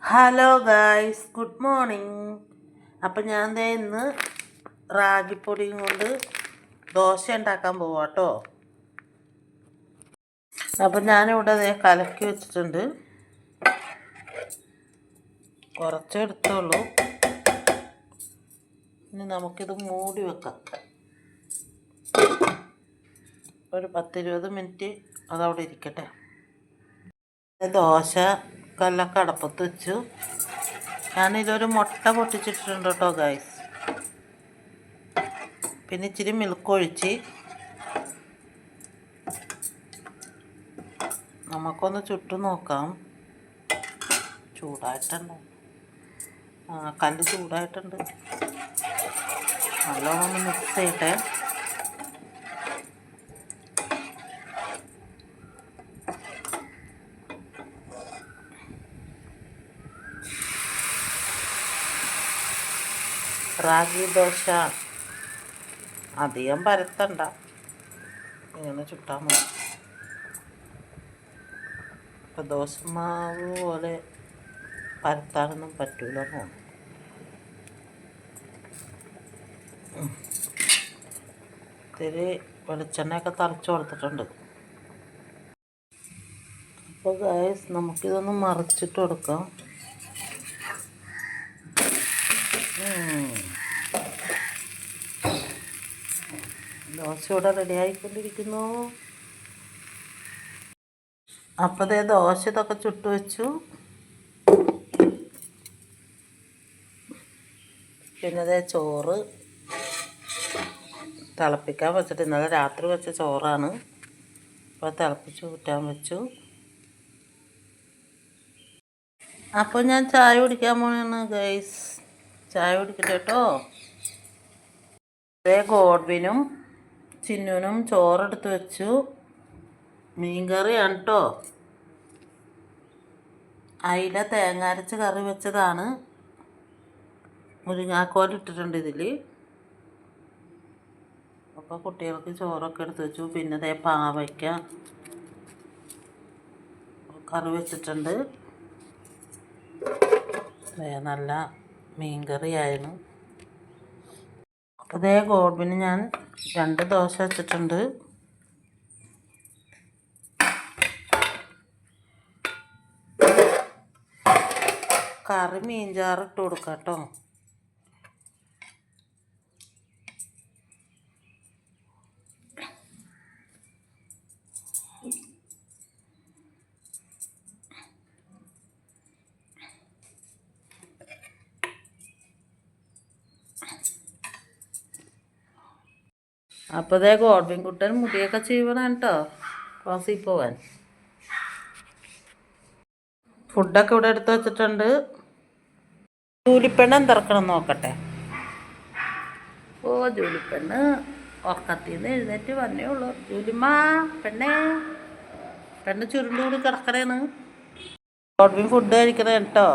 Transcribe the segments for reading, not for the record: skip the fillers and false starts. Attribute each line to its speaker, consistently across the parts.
Speaker 1: Hello guys, good morning. അപ്പം ഞാൻ ദേ ഇന്ന് റാഗിപ്പൊടിയും കൊണ്ട് ദോശ ഉണ്ടാക്കാൻ പോവാം കേട്ടോ. അപ്പം ഞാനിവിടെ ദേ കലക്കി വെച്ചിട്ടുണ്ട്. കുറച്ചേ എടുത്തുള്ളൂ. ഇനി നമുക്കിത് മൂടി വെക്കാം. ഒരു 10-20 മിനിറ്റ് അതവിടെ ഇരിക്കട്ടെ. ദോശ കല്ലൊക്കെ അടപ്പത്ത് വെച്ചു. ഞാനിതൊരു മുട്ട പൊട്ടിച്ചിട്ടുണ്ട് കേട്ടോ ഗൈസ്. പിന്നെ ഇച്ചിരി മിൽക്ക് ഒഴിച്ച് നമുക്കൊന്ന് ചുട്ടു നോക്കാം. ചൂടായിട്ടുണ്ടോ? കല്ല് ചൂടായിട്ടുണ്ട്. നല്ലോണം ഒന്ന് മിക്സ് ചെയ്യട്ടെ. റാഗി ദോശ അധികം പരത്തണ്ട, ഇങ്ങനെ ചുട്ടാൽ മതി. ഇപ്പം ദോശമാവ് പോലെ പരത്താനൊന്നും പറ്റൂല തോന്നുന്നു. ഇത്തിരി വെളിച്ചെണ്ണയൊക്കെ തളിച്ച് കൊടുത്തിട്ടുണ്ട്. അപ്പോൾ ഗൈസ്, നമുക്കിതൊന്ന് മറിച്ചിട്ട് കൊടുക്കാം. ദോശ ഇവിടെ റെഡി ആയിക്കൊണ്ടിരിക്കുന്നു. അപ്പോൾ ദേ ദോശ ഇതൊക്കെ ചുട്ടു വെച്ചു. പിന്നെ ദേ ചോറ് തിളപ്പിക്കാൻ വെച്ചിട്ട് ഇന്നലെ രാത്രി വെച്ച ചോറാണ്. അപ്പോൾ തിളപ്പിച്ച് കൂട്ടാൻ വെച്ചു. അപ്പോൾ ഞാൻ ചായ കുടിക്കാൻ പോവാണ് ഗൈസ്. ചായ കുടിക്കട്ടെ കേട്ടോ. അതേ ഗോഡ്വിനും ചിന്നുനും ചോറെടുത്ത് വെച്ചു. മീൻകറിയാണ് കേട്ടോ. അയില തേങ്ങ അരച്ച് കറി വെച്ചതാണ്. മുരിങ്ങാക്കോൽ ഇട്ടിട്ടുണ്ട് ഇതിൽ. അപ്പോൾ കുട്ടികൾക്ക് ചോറൊക്കെ എടുത്ത് വെച്ചു. പിന്നെ ദേ പാവയ്ക്ക കറി വെച്ചിട്ടുണ്ട്. നല്ല മീൻകറിയായിരുന്നു. അപ്പോൾ ദേ ഗോഡ്വിന് ഞാൻ 2 ദോശ വെച്ചിട്ടുണ്ട്. കറി മീൻചാറ് ഇട്ട് കൊടുക്കാം കേട്ടോ. അപ്പോൾ ദേ ഗോഡ്വിൻ കുട്ടൻ മുടിയൊക്കെ ചെയ്യണം കേട്ടോ, ക്ലാസ്സിൽ പോവാൻ. ഫുഡൊക്കെ ഇവിടെ എടുത്ത് വെച്ചിട്ടുണ്ട്. ജൂലിപ്പെണ്ണ് എന്തിറക്കണം നോക്കട്ടെ. ഓ, ജൂലിപ്പെണ്ണ് ഉറക്കത്തിൽ നിന്ന് എഴുന്നേറ്റ് വന്നേ ഉള്ളൂ. ജൂലിമ്മ, പെണ്ണ് ചുരുണ്ടുകൂടി കിടക്കണേന്ന്. ഗോഡ്വിൻ ഫുഡ് കഴിക്കണേ കേട്ടോ.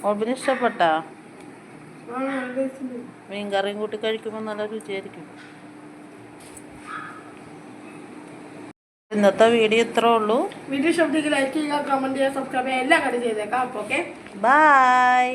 Speaker 1: ഗോഡ്വിന് ഇഷ്ടപ്പെട്ടാ? മീൻകറിയും കൂട്ടി കഴിക്കുമ്പോൾ നല്ല രുചിയായിരിക്കും. ഇന്നത്തെ വീഡിയോ ഇത്രേ ഉള്ളൂ.
Speaker 2: വീഡിയോ ഇഷ്ടപ്പെട്ടെങ്കിൽ ലൈക്ക് ചെയ്യുക, കമന്റ് ചെയ്യുക, സബ്സ്ക്രൈബ് ചെയ്യുക, എല്ലാ കാര്യം ചെയ്തേക്കാം. Okay,
Speaker 1: by.